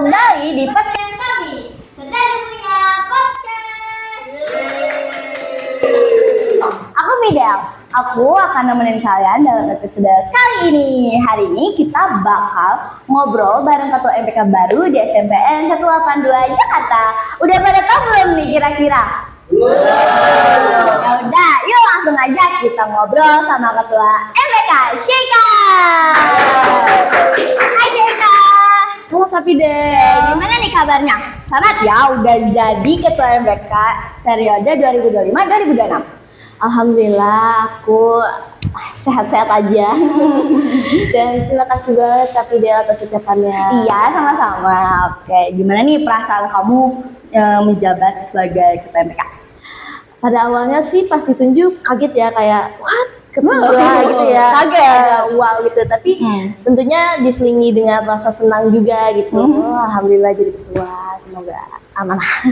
kembali di podcast kami. Sedang punya podcast. Aku Fidel. Aku akan nemenin kalian dalam episode kali ini. Hari ini kita bakal ngobrol bareng ketua MPK baru di SMPN 182 Jakarta. Udah pada tahu belum nih kira-kira? Ya udah, yuk langsung aja kita ngobrol sama ketua MPK, Sheika. Hai Sheika. Halo Kak Fidel. Gimana nih kabarnya? Selamat ya udah jadi ketua MPK periode 2025-2026. Alhamdulillah aku sehat-sehat aja. Dan terima kasih banget Kak Fidel atas ucapannya. Iya, sama-sama. Oke, gimana nih perasaan kamu menjabat sebagai ketua MPK? Pada awalnya sih pas ditunjuk kaget ya, kayak what? Ketua gitu ya. Kaget. Ada wow gitu, tapi tentunya diselingi dengan rasa senang juga gitu. Oh, alhamdulillah jadi ketua, semoga amanah.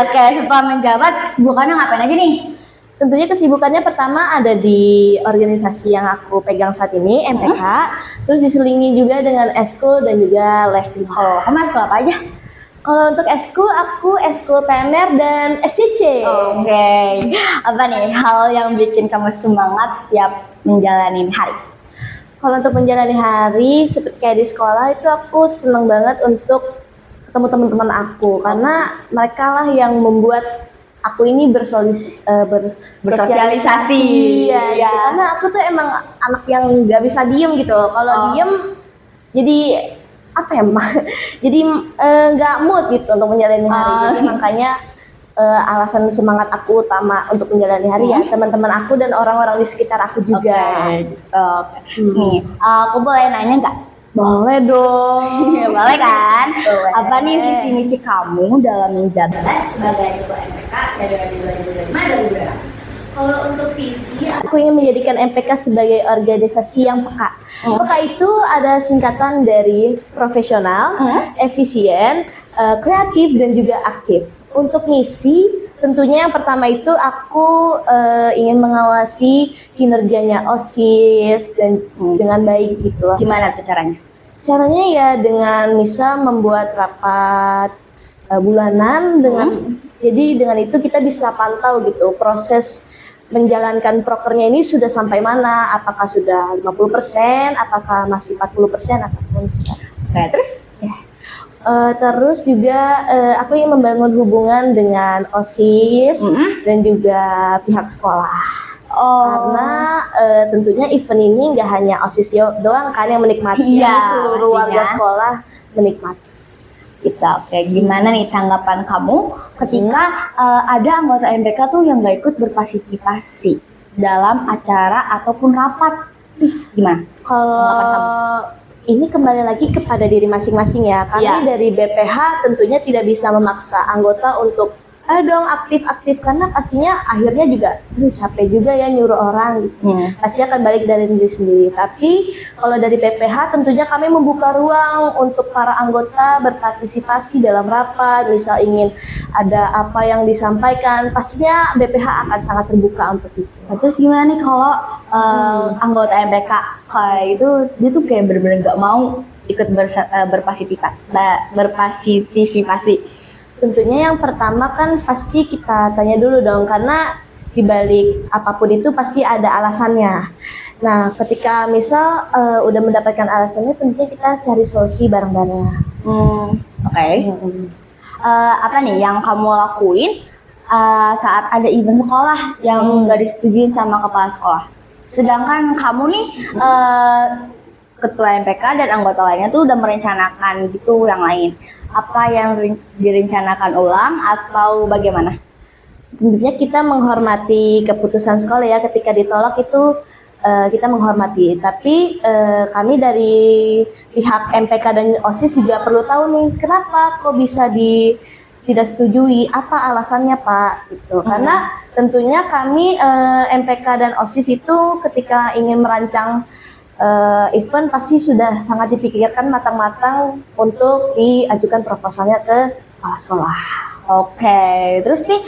Oke, setelah menjabat kesibukannya ngapain aja nih? Tentunya kesibukannya pertama ada di organisasi yang aku pegang saat ini, MPK. Terus diselingi juga dengan eskul dan juga les di Oh, kamu eskul apa aja? Kalau untuk eskul, aku eskul PMR dan SCC. Oke. Apa nih hal yang bikin kamu semangat tiap menjalani hari? Kalau untuk menjalani hari, seperti kayak di sekolah itu aku seneng banget untuk ketemu teman-teman aku. Karena mereka lah yang membuat aku ini bersosialisasi. Iya. Gitu. Karena aku tuh emang anak yang gak bisa diem gitu. Kalau diem, jadi apa ya, jadi nggak mood gitu untuk menjalani hari. Jadi makanya alasan semangat aku utama untuk menjalani hari ya teman-teman aku dan orang-orang di sekitar aku juga. Oke. Nih, aku boleh nanya nggak? Boleh dong. Boleh kan? Boleh. Apa nih visi misi kamu dalam menjabat sebagai ketua MPK periode 2025-2026? Kalau untuk visi, aku ingin menjadikan MPK sebagai organisasi yang peka. Peka itu ada singkatan dari profesional, efisien, kreatif, dan juga aktif. Untuk misi, tentunya yang pertama itu aku ingin mengawasi kinerjanya OSIS dan dengan baik gitu loh. Gimana tuh caranya? Caranya ya dengan misal membuat rapat bulanan jadi dengan itu kita bisa pantau gitu proses menjalankan prokernya ini sudah sampai mana, apakah sudah 50%, apakah masih 40% ataupun sekian. Oke, terus? Terus juga aku ingin membangun hubungan dengan OSIS dan juga pihak sekolah. Karena tentunya event ini nggak hanya OSIS doang kan yang menikmati, seluruh warga sekolah menikmati. Gitu. Oke, gimana nih tanggapan kamu ketika ada anggota MPK tuh yang nggak ikut berpartisipasi dalam acara ataupun rapat? Gimana? Kalau ini kembali lagi kepada diri masing-masing ya. Kami dari BPH tentunya tidak bisa memaksa anggota untuk dong aktif-aktif karena pastinya akhirnya juga capek juga ya nyuruh orang gitu. Pasti akan balik dari diri sendiri. Tapi kalau dari BPH tentunya kami membuka ruang untuk para anggota berpartisipasi dalam rapat, misal ingin ada apa yang disampaikan, pastinya BPH akan sangat terbuka untuk itu. Nah, terus gimana nih kalau anggota MPK kayak itu dia tuh kayak bener-bener gak mau ikut berpartisipasi? Tentunya yang pertama kan pasti kita tanya dulu dong, karena dibalik apapun itu pasti ada alasannya. Nah, ketika misal udah mendapatkan alasannya, tentunya kita cari solusi bareng-bareng. Oke. Apa nih yang kamu lakuin saat ada event sekolah yang nggak disetujuin sama kepala sekolah? Sedangkan kamu nih ketua MPK dan anggota lainnya tuh udah merencanakan gitu yang lain. Apa yang direncanakan ulang atau bagaimana? Tentunya kita menghormati keputusan sekolah ya, ketika ditolak itu kita menghormati. Tapi kami dari pihak MPK dan OSIS juga perlu tahu nih, kenapa kok bisa tidak setujui, apa alasannya Pak? Gitu. Karena tentunya kami MPK dan OSIS itu ketika ingin merancang event pasti sudah sangat dipikirkan matang-matang untuk diajukan proposalnya ke kepala sekolah. Oke, terus nih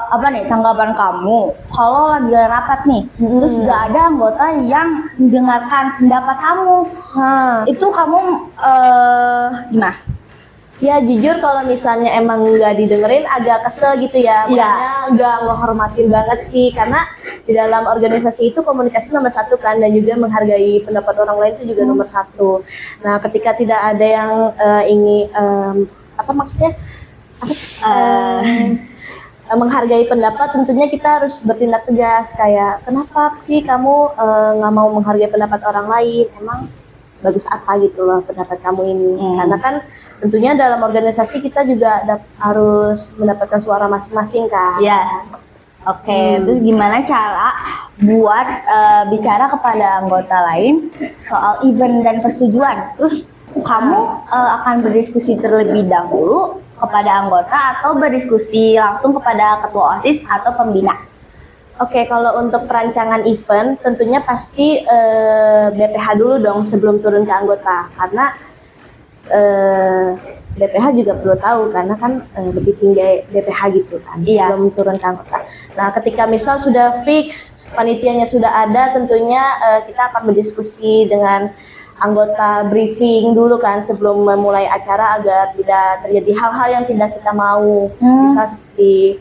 apa nih tanggapan kamu kalau lagi rapat nih, terus gak ada anggota yang mendengarkan pendapat kamu, itu kamu gimana? Ya jujur kalau misalnya emang nggak didengerin agak kesel gitu ya, Iya. makanya nggak ngehormatin banget sih, karena di dalam organisasi itu komunikasi nomor satu kan, dan juga menghargai pendapat orang lain itu juga nomor satu. Nah ketika tidak ada yang ingin apa maksudnya menghargai pendapat, tentunya kita harus bertindak tegas kayak kenapa sih kamu nggak mau menghargai pendapat orang lain, emang sebagus apa gitu loh pendapat kamu ini. Karena kan tentunya dalam organisasi kita juga harus mendapatkan suara masing-masing kan. Iya. Oke, terus gimana cara buat bicara kepada anggota lain soal event dan persetujuan? Terus kamu akan berdiskusi terlebih dahulu kepada anggota atau berdiskusi langsung kepada ketua OSIS atau pembina? Oke, kalau untuk perancangan event tentunya pasti BPH dulu dong sebelum turun ke anggota, karena BPH juga perlu tahu karena kan lebih tinggi BPH gitu kan sebelum turun ke anggota. Nah, ketika misal sudah fix panitianya sudah ada, tentunya kita akan berdiskusi dengan anggota, briefing dulu kan sebelum memulai acara agar tidak terjadi hal-hal yang tidak kita mau. Misal seperti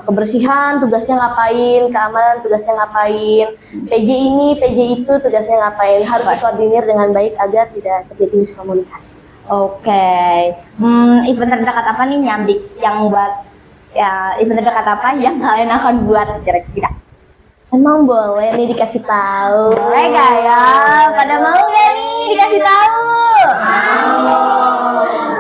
kebersihan tugasnya ngapain, keamanan tugasnya ngapain, PJ ini, PJ itu tugasnya ngapain, harus dikoordinir dengan baik agar tidak terjadi miskomunikasi. Oke, event terdekat apa nih Nyambik yang buat ya event terdekat apa yang kalian akan buat kira-kira? Emang boleh nih dikasih tahu? Boleh gak ya? Pada mau gak nih dikasih tahu?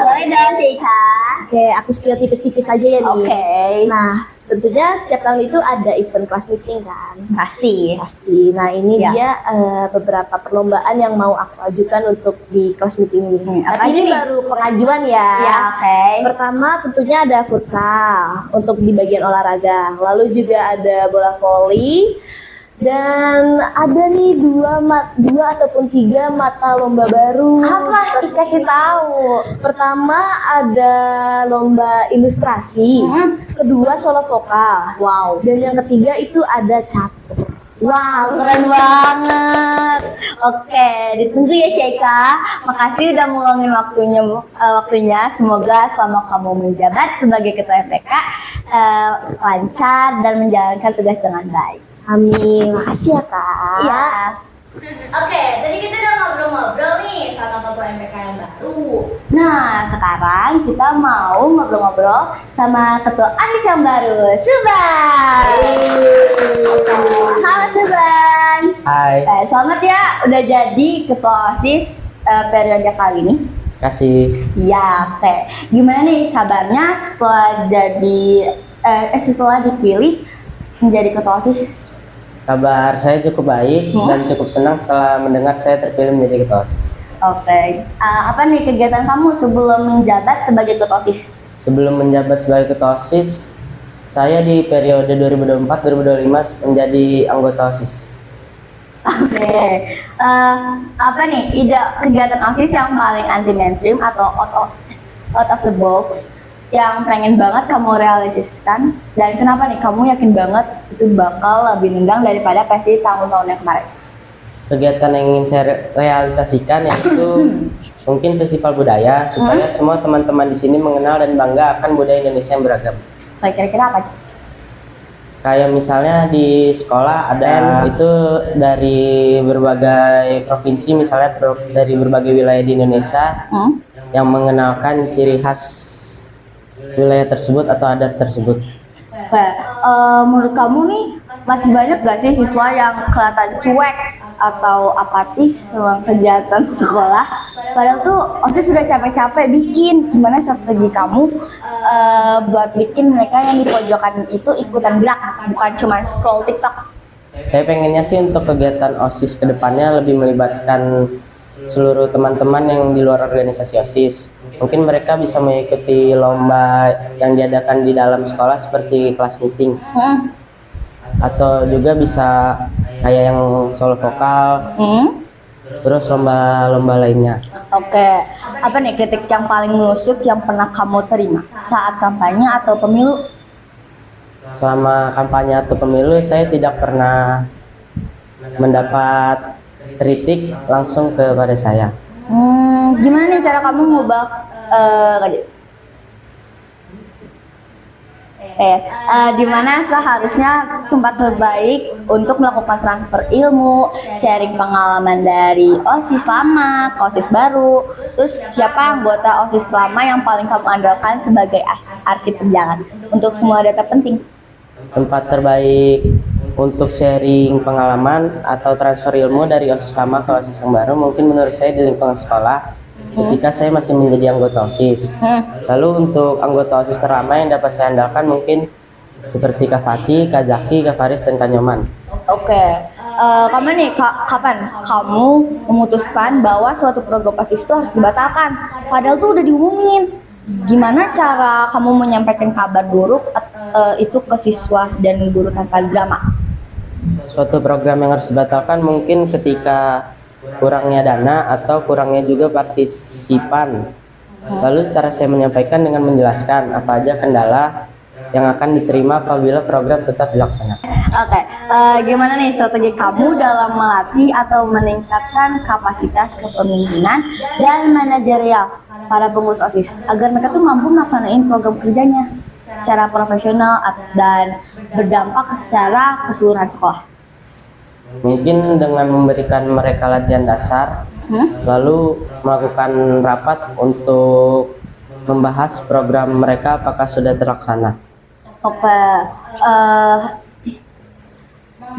Boleh dong Sheikha. Oke, aku spill tipis-tipis aja ya nih. Oke. Nah, tentunya setiap tahun itu ada event kelas meeting kan? Pasti. Nah, ini Ya. dia beberapa perlombaan yang mau aku ajukan untuk di kelas meeting ini. apa Tapi ini nih? baru pengajuan ya. Ya, oke. Pertama tentunya ada futsal untuk di bagian olahraga. Lalu juga ada bola voli. Dan ada nih dua ataupun 3 mata lomba baru. Apa? Dikasih tahu. Pertama ada lomba ilustrasi, kedua solo vokal, Wow. dan yang ketiga itu ada catur. Wow, keren banget. Oke, ditunggu ya Sheikha. Makasih udah meluangin waktunya. Semoga selama kamu menjabat sebagai ketua MPK lancar dan menjalankan tugas dengan baik. Amin, makasih ya kak. Iya. Oke, tadi kita udah ngobrol-ngobrol nih sama ketua MPK yang baru. Nah, sekarang kita mau ngobrol-ngobrol sama ketua ANIS yang baru, Suban. Halo Suban. Hai, Selamat ya udah jadi ketua OSIS periode kali ini. kasih Iya, oke. Gimana nih kabarnya setelah dipilih menjadi ketua OSIS? kabar saya cukup baik dan cukup senang setelah mendengar saya terpilih menjadi ketua OSIS. Oke, apa nih kegiatan kamu sebelum menjabat sebagai ketua OSIS? Sebelum menjabat sebagai ketua OSIS, saya di periode 2024-2025 menjadi anggota OSIS. Oke, apa nih kegiatan OSIS yang paling anti mainstream atau out of the box yang pengen banget kamu realisasikan, dan kenapa nih kamu yakin banget itu bakal lebih nendang daripada versi tahun-tahun yang kemarin? Kegiatan yang ingin saya realisasikan yaitu mungkin festival budaya supaya semua teman-teman di sini mengenal dan bangga akan budaya Indonesia yang beragam. Kayak kira-kira apa? Kayak misalnya di sekolah ada itu dari berbagai provinsi, misalnya dari berbagai wilayah di Indonesia yang mengenalkan ciri khas wilayah tersebut atau adat tersebut. Oke, menurut kamu nih masih banyak gak sih siswa yang kelihatan cuek atau apatis sama kegiatan sekolah? Padahal tuh OSIS sudah capek-capek bikin. Gimana strategi kamu buat bikin mereka yang di pojokan itu ikutan gerak, bukan cuma scroll TikTok? Saya pengennya sih untuk kegiatan OSIS kedepannya lebih melibatkan seluruh teman-teman yang di luar organisasi OSIS. Mungkin mereka bisa mengikuti lomba yang diadakan di dalam sekolah seperti kelas meeting. Atau juga bisa kayak yang solo vokal, terus lomba-lomba lainnya. Oke, apa nih kritik yang paling menusuk yang pernah kamu terima saat kampanye atau pemilu? Selama kampanye atau pemilu saya tidak pernah mendapat kritik langsung kepada saya. Gimana nih cara kamu ngubah di mana seharusnya tempat terbaik untuk melakukan transfer ilmu, sharing pengalaman dari OSIS lama ke OSIS baru. Terus siapa anggota OSIS lama yang paling kamu andalkan sebagai arsip berjalan untuk semua data penting? Tempat terbaik untuk sharing pengalaman atau transfer ilmu dari OSIS lama ke OSIS yang baru mungkin menurut saya di lingkungan sekolah ketika saya masih menjadi anggota OSIS. Lalu untuk anggota OSIS terlama yang dapat saya andalkan mungkin seperti Kak Fatih, Kak Zaki, Kak Faris, dan Kak Nyoman. Oke, kamu nih, kapan kamu memutuskan bahwa suatu program OSIS itu harus dibatalkan? Padahal tuh udah diumumin. Gimana cara kamu menyampaikan kabar buruk itu ke siswa dan guru tanpa drama? Suatu program yang harus dibatalkan mungkin ketika kurangnya dana atau kurangnya juga partisipan. Lalu cara saya menyampaikan dengan menjelaskan apa aja kendala yang akan diterima apabila program tetap dilaksanakan. Oke, gimana nih strategi kamu dalam melatih atau meningkatkan kapasitas kepemimpinan dan manajerial para pengurus OSIS agar mereka tuh mampu melaksanain program kerjanya secara profesional dan berdampak secara keseluruhan sekolah? Mungkin dengan memberikan mereka latihan dasar, lalu melakukan rapat untuk membahas program mereka apakah sudah terlaksana. Oke,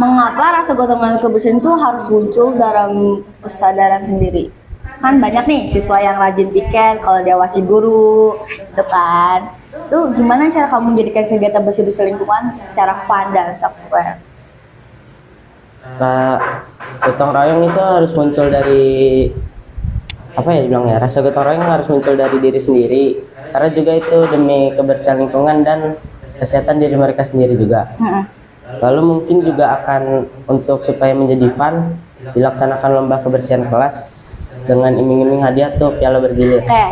mengapa rasa gotong royong kebersihan itu harus muncul dalam kesadaran sendiri? Kan banyak nih siswa yang rajin piket kalau diawasi guru, gitu kan? Tuh gimana cara kamu menjadikan kegiatan bersih-bersih lingkungan secara fun dan self-aware? Gotong royong itu harus muncul dari apa ya dibilangnya, rasa gotong royong harus muncul dari diri sendiri karena juga itu demi kebersihan lingkungan dan kesehatan diri mereka sendiri juga. Lalu mungkin juga akan untuk supaya menjadi fun dilaksanakan lomba kebersihan kelas dengan iming-iming hadiah tuh piala bergilir. Oke,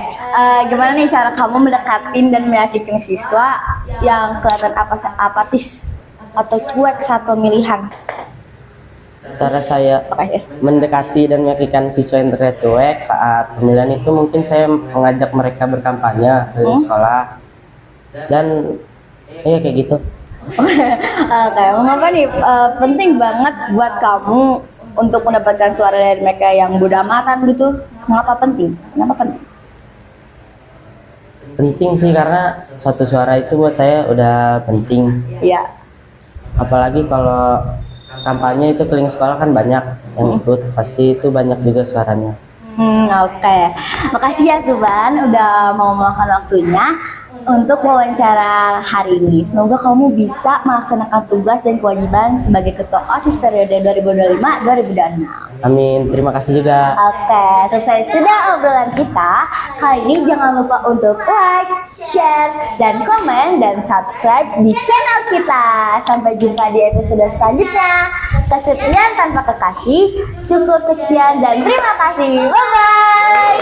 gimana nih cara kamu mendekatin dan meyakinkan siswa yang kelihatan apatis atau cuek saat pemilihan? Cara saya mendekati dan meyakinkan siswa yang terlihat cuek saat pemilihan itu mungkin saya mengajak mereka berkampanye di sekolah dan ya kayak gitu. Oke, mengapa nih penting banget buat kamu untuk mendapatkan suara dari mereka yang bodo amatan gitu? Mengapa penting? Kenapa penting? Penting sih karena satu suara itu buat saya udah penting. Iya. Apalagi kalau kampanye itu keliling sekolah kan banyak yang ikut, pasti itu banyak juga suaranya. Oke. Makasih ya Suban udah mau meluangkan waktunya untuk wawancara hari ini. Semoga kamu bisa melaksanakan tugas dan kewajiban sebagai ketua OSIS periode 2025-2026. Amin, terima kasih juga. Oke, selesai sudah obrolan kita. Kali ini jangan lupa untuk like, share, dan komen, dan subscribe di channel kita. Sampai jumpa di episode selanjutnya. Kesepian tanpa kekasih, cukup sekian dan terima kasih. Bye-bye.